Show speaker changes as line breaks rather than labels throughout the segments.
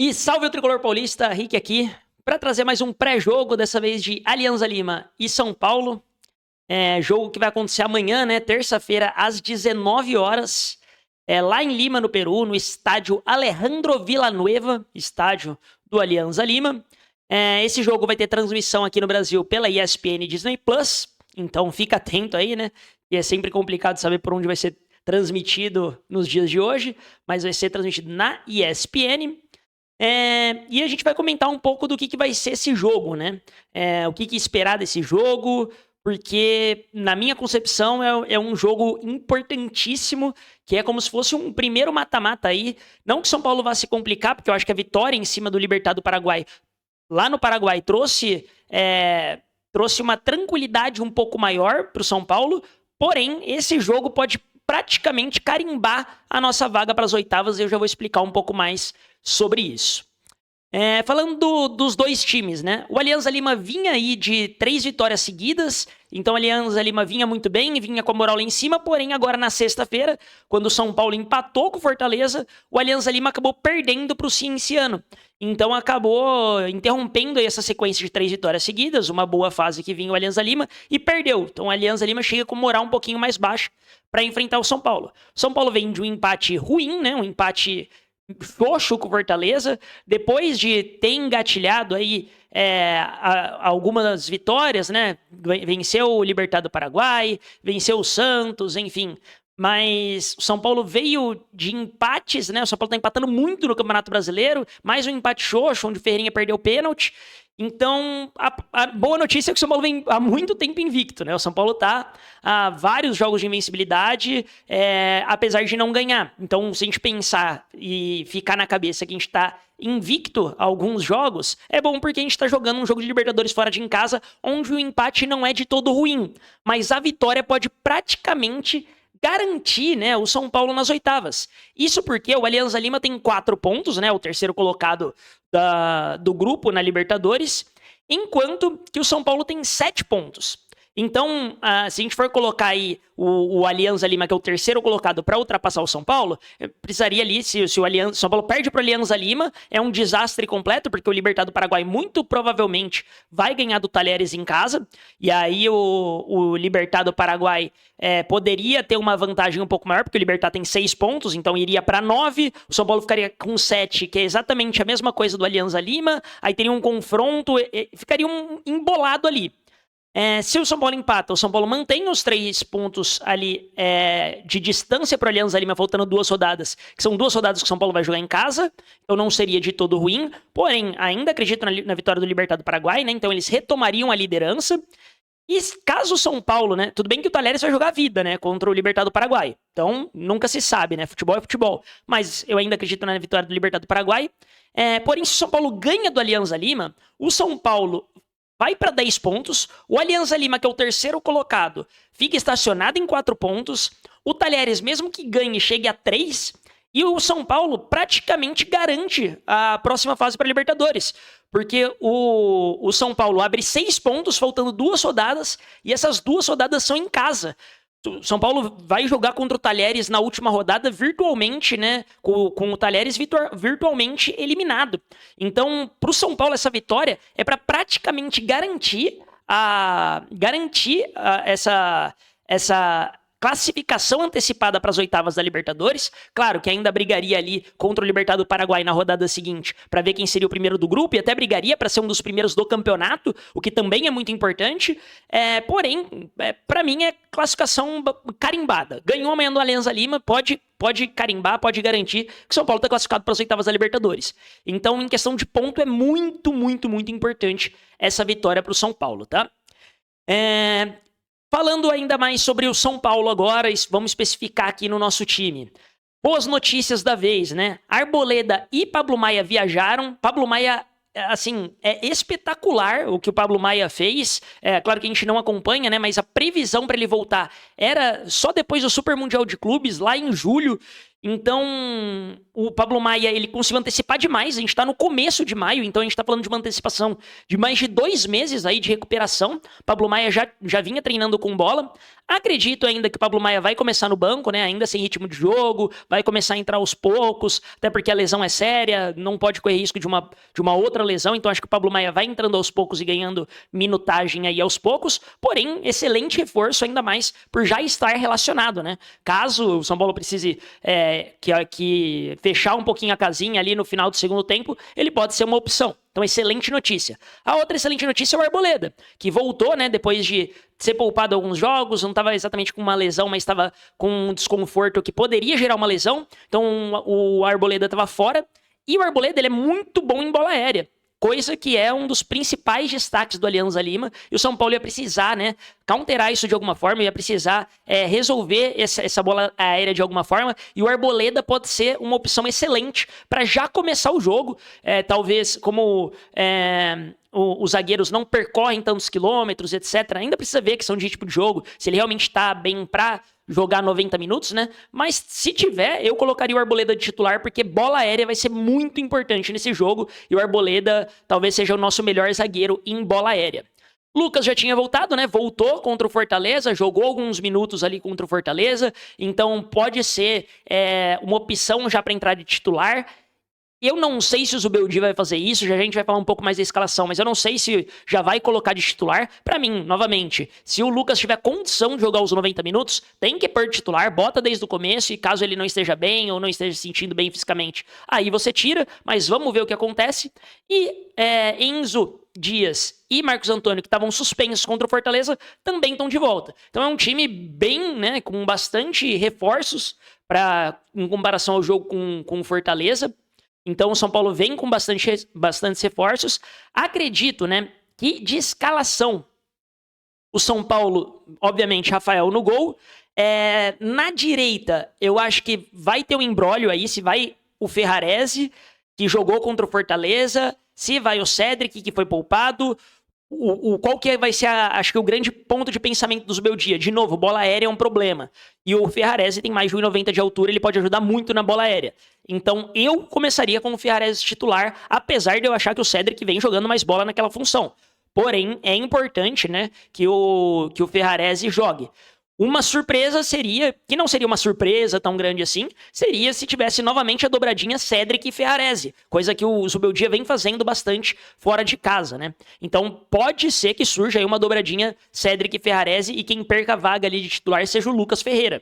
E salve o Tricolor Paulista, Rick aqui, para trazer mais um pré-jogo, dessa vez de Alianza Lima e São Paulo. Jogo que vai acontecer amanhã, né, terça-feira, às 19 horas, lá em Lima, no Peru, no estádio Alejandro Villanueva, estádio do Alianza Lima. Esse jogo vai ter transmissão aqui no Brasil pela ESPN e Disney+, então fica atento aí, né, e é sempre complicado saber por onde vai ser transmitido nos dias de hoje, mas vai ser transmitido na ESPN. E a gente vai comentar um pouco do que vai ser esse jogo, né? O que esperar desse jogo, porque, na minha concepção, é um jogo importantíssimo, que é como se fosse um primeiro mata-mata aí. Não que São Paulo vá se complicar, porque eu acho que a vitória em cima do Libertad do Paraguai, lá no Paraguai, trouxe uma tranquilidade um pouco maior para o São Paulo, porém, esse jogo pode praticamente carimbar a nossa vaga para as oitavas, e eu já vou explicar um pouco mais sobre isso. Falando dos dois times, né? O Alianza Lima vinha aí de 3 vitórias seguidas, então o Alianza Lima vinha muito bem, vinha com a moral lá em cima, porém agora na sexta-feira, quando o São Paulo empatou com o Fortaleza, o Alianza Lima acabou perdendo para o Cienciano. Então acabou interrompendo aí essa sequência de 3 vitórias seguidas, uma boa fase que vinha o Alianza Lima, e perdeu. Então o Alianza Lima chega com moral um pouquinho mais baixa para enfrentar o São Paulo. O São Paulo vem de um empate ruim, né? Um empate xoxo com o Fortaleza, depois de ter engatilhado aí algumas vitórias, né? Venceu o Libertad do Paraguai, venceu o Santos, enfim. Mas o São Paulo veio de empates, né? O São Paulo tá empatando muito no Campeonato Brasileiro, mais um empate xoxo, onde o Ferreirinha perdeu o pênalti. Então, a boa notícia é que o São Paulo vem há muito tempo invicto, né? O São Paulo tá há vários jogos de invencibilidade, apesar de não ganhar. Então, se a gente pensar e ficar na cabeça que a gente tá invicto a alguns jogos, é bom porque a gente tá jogando um jogo de Libertadores fora de casa, onde o empate não é de todo ruim, mas a vitória pode praticamente garantir, né, o São Paulo nas oitavas. Isso porque o Alianza Lima tem 4 pontos, né, o terceiro colocado do grupo na Libertadores, enquanto que o São Paulo tem 7 pontos. Então, se a gente for colocar aí o Alianza Lima, que é o terceiro colocado, para ultrapassar o São Paulo, precisaria ali, se o São Paulo perde para o Alianza Lima, é um desastre completo, porque o Libertad do Paraguai muito provavelmente vai ganhar do Talheres em casa, e aí o Libertad do Paraguai poderia ter uma vantagem um pouco maior, porque o Libertad tem 6 pontos, então iria para 9, o São Paulo ficaria com 7, que é exatamente a mesma coisa do Alianza Lima, aí teria um confronto, ficaria um embolado ali. Se o São Paulo empata, o São Paulo mantém os 3 pontos ali de distância para o Alianza Lima, faltando 2 rodadas, que são 2 rodadas que o São Paulo vai jogar em casa, então não seria de todo ruim, porém, ainda acredito na vitória do Libertad do Paraguai, né? Então eles retomariam a liderança, e caso o São Paulo, né? Tudo bem que o Talheres vai jogar a vida, né? Contra o Libertad do Paraguai, então nunca se sabe, né? Futebol é futebol, mas eu ainda acredito na vitória do Libertad do Paraguai. Porém, se o São Paulo ganha do Alianza Lima, o São Paulo vai para 10 pontos, o Alianza Lima, que é o terceiro colocado, fica estacionado em 4 pontos, o Talheres, mesmo que ganhe, chegue a 3, e o São Paulo praticamente garante a próxima fase para a Libertadores, porque o São Paulo abre 6 pontos, faltando 2 rodadas, e essas 2 rodadas são em casa. O São Paulo vai jogar contra o Talheres na última rodada virtualmente, né? Com o Talheres virtualmente eliminado. Então, para o São Paulo, essa vitória é para praticamente garantir essa classificação antecipada para as oitavas da Libertadores. Claro que ainda brigaria ali contra o Libertad do Paraguai na rodada seguinte para ver quem seria o primeiro do grupo, e até brigaria para ser um dos primeiros do campeonato, o que também é muito importante. Porém, para mim é classificação carimbada. Ganhou amanhã do Alianza Lima, pode carimbar, pode garantir que o São Paulo está classificado para as oitavas da Libertadores. Então, em questão de ponto, é muito, muito, muito importante essa vitória para o São Paulo, tá? Falando ainda mais sobre o São Paulo agora, vamos especificar aqui no nosso time. Boas notícias da vez, né? Arboleda e Pablo Maia viajaram. Pablo Maia, assim, é espetacular o que o Pablo Maia fez. Claro que a gente não acompanha, né? Mas a previsão para ele voltar era só depois do Super Mundial de Clubes, lá em julho. Então, o Pablo Maia, ele conseguiu antecipar demais. A gente tá no começo de maio, então a gente tá falando de uma antecipação de mais de 2 meses aí de recuperação. Pablo Maia já vinha treinando com bola. Acredito ainda que o Pablo Maia vai começar no banco, né? Ainda sem ritmo de jogo, vai começar a entrar aos poucos, até porque a lesão é séria, não pode correr risco de uma outra lesão. Então, acho que o Pablo Maia vai entrando aos poucos e ganhando minutagem aí aos poucos. Porém, excelente reforço, ainda mais por já estar relacionado, né? Caso o São Paulo precise que fechar um pouquinho a casinha ali no final do segundo tempo, ele pode ser uma opção. Então, excelente notícia. A outra excelente notícia é o Arboleda, que voltou, né, depois de ser poupado alguns jogos, não estava exatamente com uma lesão, mas estava com um desconforto que poderia gerar uma lesão. Então, o Arboleda estava fora. E o Arboleda, ele é muito bom em bola aérea, coisa que é um dos principais destaques do Alianza Lima, e o São Paulo ia precisar, né, counterar isso de alguma forma, ia precisar resolver essa bola aérea de alguma forma, e o Arboleda pode ser uma opção excelente para já começar o jogo, talvez como os zagueiros não percorrem tantos quilômetros, etc. Ainda precisa ver questão de tipo de jogo, se ele realmente está bem para jogar 90 minutos, né? Mas se tiver, eu colocaria o Arboleda de titular, porque bola aérea vai ser muito importante nesse jogo, e o Arboleda talvez seja o nosso melhor zagueiro em bola aérea. Lucas já tinha voltado, né? Voltou contra o Fortaleza, jogou alguns minutos ali contra o Fortaleza, então pode ser uma opção já para entrar de titular. Eu não sei se o Zubeldia vai fazer isso, já a gente vai falar um pouco mais da escalação, mas eu não sei se já vai colocar de titular. Pra mim, novamente, se o Lucas tiver condição de jogar os 90 minutos, tem que pôr de titular, bota desde o começo, e caso ele não esteja bem ou não esteja se sentindo bem fisicamente, aí você tira, mas vamos ver o que acontece. E Enzo, Dias e Marcos Antônio, que estavam suspensos contra o Fortaleza, também estão de volta. Então é um time bem, né, com bastante reforços em comparação ao jogo com o Fortaleza. Então o São Paulo vem com bastantes reforços. Acredito, né, que de escalação, o São Paulo, obviamente, Rafael no gol. Na direita, eu acho que vai ter um imbróglio aí, se vai o Ferrarese, que jogou contra o Fortaleza, se vai o Cédric, que foi poupado. Qual que vai ser, acho que o grande ponto de pensamento do Zubeldia? De novo, bola aérea é um problema. E o Ferrarese tem mais de 1,90 de altura, ele pode ajudar muito na bola aérea. Então, eu começaria com o Ferrarese titular, apesar de eu achar que o Cédric vem jogando mais bola naquela função. Porém, é importante, né, que o Ferrarese jogue. Uma surpresa seria, que não seria uma surpresa tão grande assim, seria se tivesse novamente a dobradinha Cédric e Ferrarese, coisa que o Zubeldia vem fazendo bastante fora de casa, né? Então pode ser que surja aí uma dobradinha Cédric e Ferrarese e quem perca a vaga ali de titular seja o Lucas Ferreira.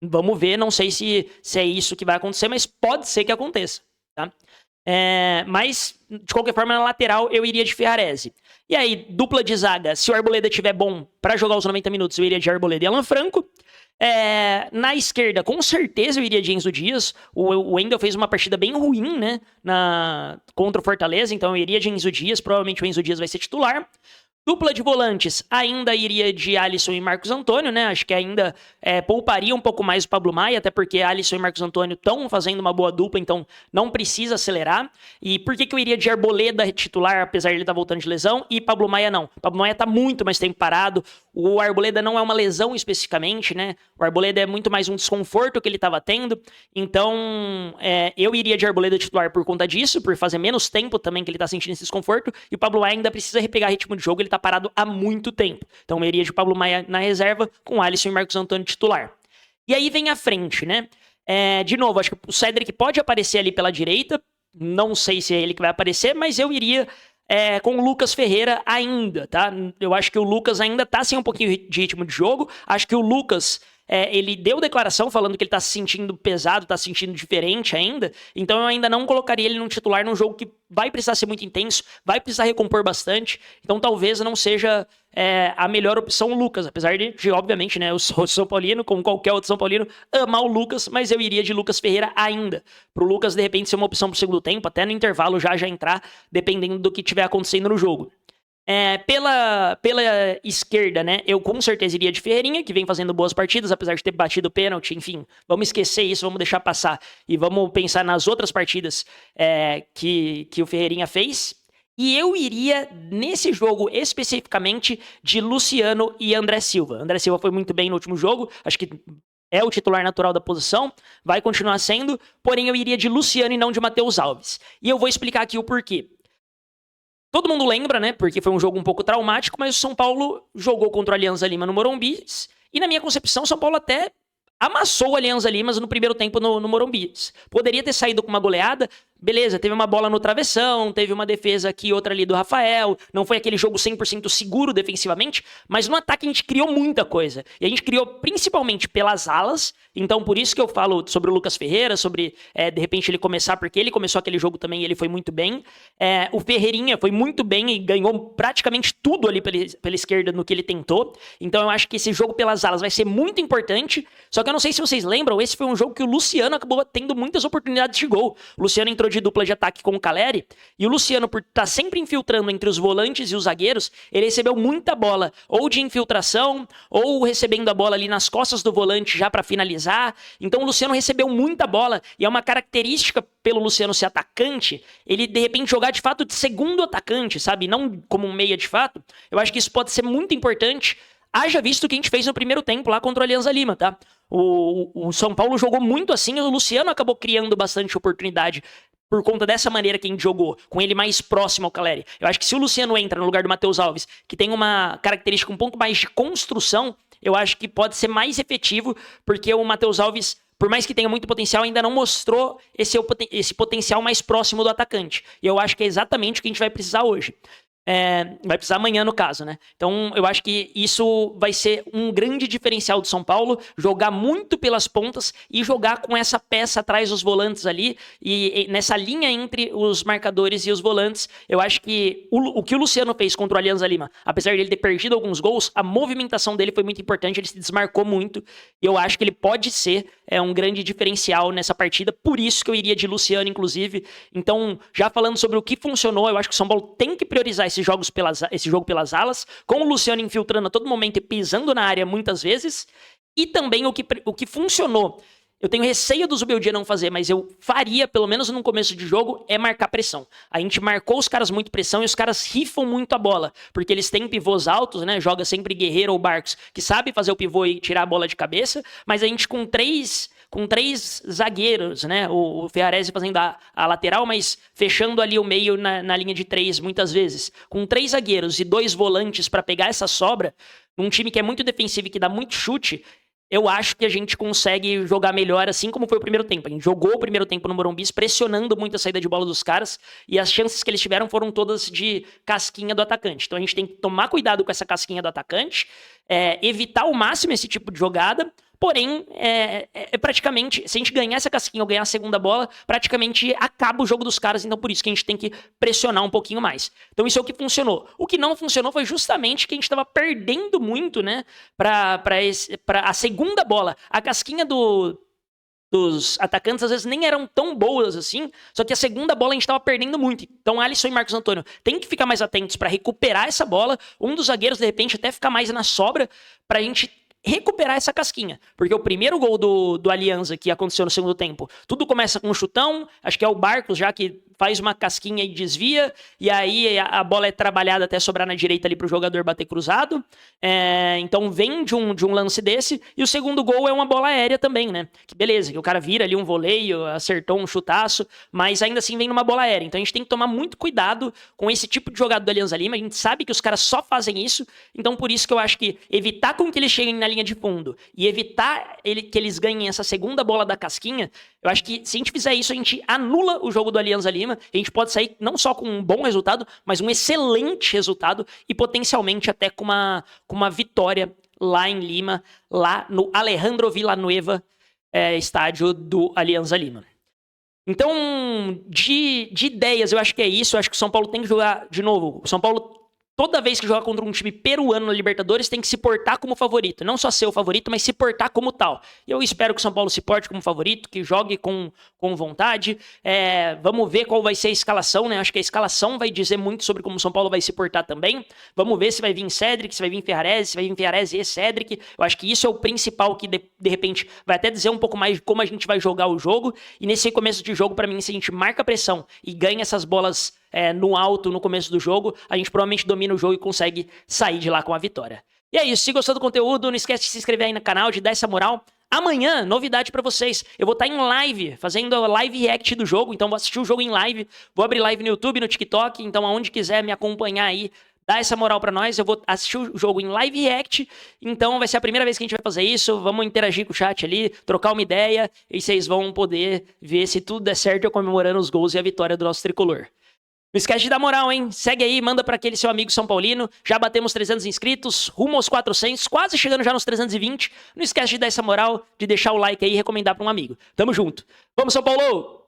Vamos ver, não sei se é isso que vai acontecer, mas pode ser que aconteça, tá? Mas, de qualquer forma, na lateral eu iria de Ferrarese. E aí, dupla de zaga, se o Arboleda tiver bom para jogar os 90 minutos, eu iria de Arboleda e Alan Franco. Na esquerda, com certeza eu iria de Enzo Dias. O Wendel fez uma partida bem ruim, né, contra o Fortaleza, então eu iria de Enzo Dias. Provavelmente o Enzo Dias vai ser titular. Dupla de volantes, ainda iria de Alisson e Marcos Antônio, né? Acho que ainda pouparia um pouco mais o Pablo Maia, até porque Alisson e Marcos Antônio estão fazendo uma boa dupla, então não precisa acelerar. E por que eu iria de Arboleda titular, apesar de ele estar voltando de lesão, e Pablo Maia não? Pablo Maia está muito mais tempo parado, o Arboleda não é uma lesão especificamente, né? O Arboleda é muito mais um desconforto que ele estava tendo, então eu iria de Arboleda titular por conta disso, por fazer menos tempo também que ele está sentindo esse desconforto, e o Pablo Maia ainda precisa repegar ritmo de jogo, ele tá parado há muito tempo. Então eu iria de Pablo Maia na reserva, com Alisson e Marcos Antônio titular. E aí vem a frente, né? De novo, acho que o Cédric pode aparecer ali pela direita, não sei se é ele que vai aparecer, mas eu iria com o Lucas Ferreira ainda, tá? Eu acho que o Lucas ainda tá sem um pouquinho de ritmo de jogo, acho que o Lucas... ele deu declaração falando que ele tá se sentindo pesado, tá se sentindo diferente ainda, então eu ainda não colocaria ele num titular num jogo que vai precisar ser muito intenso, vai precisar recompor bastante, então talvez não seja a melhor opção o Lucas, apesar de obviamente, né, eu sou São Paulino, como qualquer outro São Paulino, amar o Lucas, mas eu iria de Lucas Ferreira ainda, pro Lucas de repente ser uma opção pro segundo tempo, até no intervalo já entrar, dependendo do que tiver acontecendo no jogo. Pela esquerda, né, eu com certeza iria de Ferreirinha, que vem fazendo boas partidas, apesar de ter batido pênalti, enfim, vamos esquecer isso, vamos deixar passar e vamos pensar nas outras partidas que o Ferreirinha fez. E eu iria, nesse jogo especificamente, de Luciano e André Silva. André Silva foi muito bem no último jogo, acho que é o titular natural da posição, vai continuar sendo, porém eu iria de Luciano e não de Matheus Alves. E eu vou explicar aqui o porquê. Todo mundo lembra, né? Porque foi um jogo um pouco traumático, mas o São Paulo jogou contra o Alianza Lima no Morumbi. E na minha concepção, o São Paulo até amassou o Alianza Lima no primeiro tempo no Morumbi. Poderia ter saído com uma goleada. Beleza, teve uma bola no travessão, teve uma defesa aqui, outra ali do Rafael. Não foi aquele jogo 100% seguro defensivamente, mas no ataque a gente criou muita coisa. E a gente criou principalmente pelas alas. Então por isso que eu falo sobre o Lucas Ferreira, sobre de repente ele começar, porque ele começou aquele jogo também e ele foi muito bem. O Ferreirinha foi muito bem e ganhou praticamente tudo ali pela esquerda no que ele tentou. Então eu acho que esse jogo pelas alas vai ser muito importante. Só que eu não sei se vocês lembram, esse foi um jogo que o Luciano acabou tendo muitas oportunidades de gol. O Luciano entrou de dupla de ataque com o Caleri, e o Luciano, por estar sempre infiltrando entre os volantes e os zagueiros, ele recebeu muita bola, ou de infiltração, ou recebendo a bola ali nas costas do volante já para finalizar. Então o Luciano recebeu muita bola, e é uma característica pelo Luciano ser atacante, ele de repente jogar de fato de segundo atacante, sabe? Não como um meia de fato. Eu acho que isso pode ser muito importante. Haja visto o que a gente fez no primeiro tempo lá contra o Alianza Lima, tá? O São Paulo jogou muito assim, o Luciano acabou criando bastante oportunidade por conta dessa maneira que a gente jogou, com ele mais próximo ao Caleri. Eu acho que se o Luciano entra no lugar do Matheus Alves, que tem uma característica um pouco mais de construção, eu acho que pode ser mais efetivo, porque o Matheus Alves, por mais que tenha muito potencial, ainda não mostrou esse potencial mais próximo do atacante. E eu acho que é exatamente o que a gente vai precisar hoje. Vai precisar amanhã, no caso, né? Então, eu acho que isso vai ser um grande diferencial do São Paulo, jogar muito pelas pontas e jogar com essa peça atrás dos volantes ali, e nessa linha entre os marcadores e os volantes. Eu acho que o que o Luciano fez contra o Alianza Lima, apesar de ele ter perdido alguns gols, a movimentação dele foi muito importante, ele se desmarcou muito, e eu acho que ele pode ser um grande diferencial nessa partida, por isso que eu iria de Luciano, inclusive. Então, já falando sobre o que funcionou, eu acho que o São Paulo tem que priorizar esse jogo pelas alas, com o Luciano infiltrando a todo momento e pisando na área muitas vezes, e também o que funcionou. Eu tenho receio do Zubeldia não fazer, mas eu faria, pelo menos no começo de jogo, é marcar pressão. A gente marcou os caras muito pressão e os caras rifam muito a bola, porque eles têm pivôs altos, né? Joga sempre Guerreiro ou Barcos, que sabe fazer o pivô e tirar a bola de cabeça, mas a gente com três zagueiros, né? O Ferrarese fazendo a lateral, mas fechando ali o meio na linha de 3 muitas vezes. Com 3 zagueiros e 2 volantes para pegar essa sobra, num time que é muito defensivo e que dá muito chute, eu acho que a gente consegue jogar melhor, assim como foi o primeiro tempo. A gente jogou o primeiro tempo no Morumbi, pressionando muito a saída de bola dos caras, e as chances que eles tiveram foram todas de casquinha do atacante. Então a gente tem que tomar cuidado com essa casquinha do atacante, evitar ao máximo esse tipo de jogada. Porém, praticamente, se a gente ganhar essa casquinha ou ganhar a segunda bola, praticamente acaba o jogo dos caras, então por isso que a gente tem que pressionar um pouquinho mais. Então isso é o que funcionou. O que não funcionou foi justamente que a gente estava perdendo muito, né, para a segunda bola. A casquinha dos atacantes às vezes nem eram tão boas assim, só que a segunda bola a gente estava perdendo muito. Então Alisson e Marcos Antônio tem que ficar mais atentos para recuperar essa bola, um dos zagueiros de repente até ficar mais na sobra para a gente recuperar essa casquinha, porque o primeiro gol do Alianza que aconteceu no segundo tempo, tudo começa com um chutão, acho que é o Barcos já que faz uma casquinha e desvia, e aí a bola é trabalhada até sobrar na direita ali pro jogador bater cruzado, então vem de um lance desse, e o segundo gol é uma bola aérea também, né, que beleza, que o cara vira ali um voleio, acertou um chutaço, mas ainda assim vem numa bola aérea, então a gente tem que tomar muito cuidado com esse tipo de jogada do Alianza Lima, a gente sabe que os caras só fazem isso, então por isso que eu acho que evitar com que eles cheguem na linha de fundo e evitar que eles ganhem essa segunda bola da casquinha, eu acho que se a gente fizer isso, a gente anula o jogo do Alianza Lima, a gente pode sair não só com um bom resultado, mas um excelente resultado e potencialmente até com uma vitória lá em Lima, lá no Alejandro Villanueva, estádio do Alianza Lima. Então, de ideias, eu acho que é isso, eu acho que o São Paulo tem que jogar de novo. O São Paulo, toda vez que joga contra um time peruano na Libertadores, tem que se portar como favorito. Não só ser o favorito, mas se portar como tal. E eu espero que o São Paulo se porte como favorito, que jogue com vontade. Vamos ver qual vai ser a escalação, né? Acho que a escalação vai dizer muito sobre como o São Paulo vai se portar também. Vamos ver se vai vir Cédric, se vai vir Ferrarese, se vai vir Ferrarese e Cédric. Eu acho que isso é o principal que, de repente, vai até dizer um pouco mais de como a gente vai jogar o jogo. E nesse começo de jogo, para mim, se a gente marca a pressão e ganha essas bolas no alto, no começo do jogo, a gente provavelmente domina o jogo e consegue sair de lá com a vitória. E é isso, se gostou do conteúdo, não esquece de se inscrever aí no canal, de dar essa moral, Amanhã, novidade pra vocês, eu vou estar em live, fazendo a live react do jogo, então vou assistir o jogo em live, vou abrir live no YouTube, no TikTok, então aonde quiser me acompanhar aí, dá essa moral pra nós, eu vou assistir o jogo em live react, então vai ser a primeira vez que a gente vai fazer isso, vamos interagir com o chat ali, trocar uma ideia, e vocês vão poder ver se tudo der certo eu comemorando os gols e a vitória do nosso tricolor. Não esquece de dar moral, hein? Segue aí, manda pra aquele seu amigo São Paulino. Já batemos 300 inscritos, rumo aos 400, quase chegando já nos 320. Não esquece de dar essa moral, de deixar o like aí e recomendar pra um amigo. Tamo junto. Vamos, São Paulo!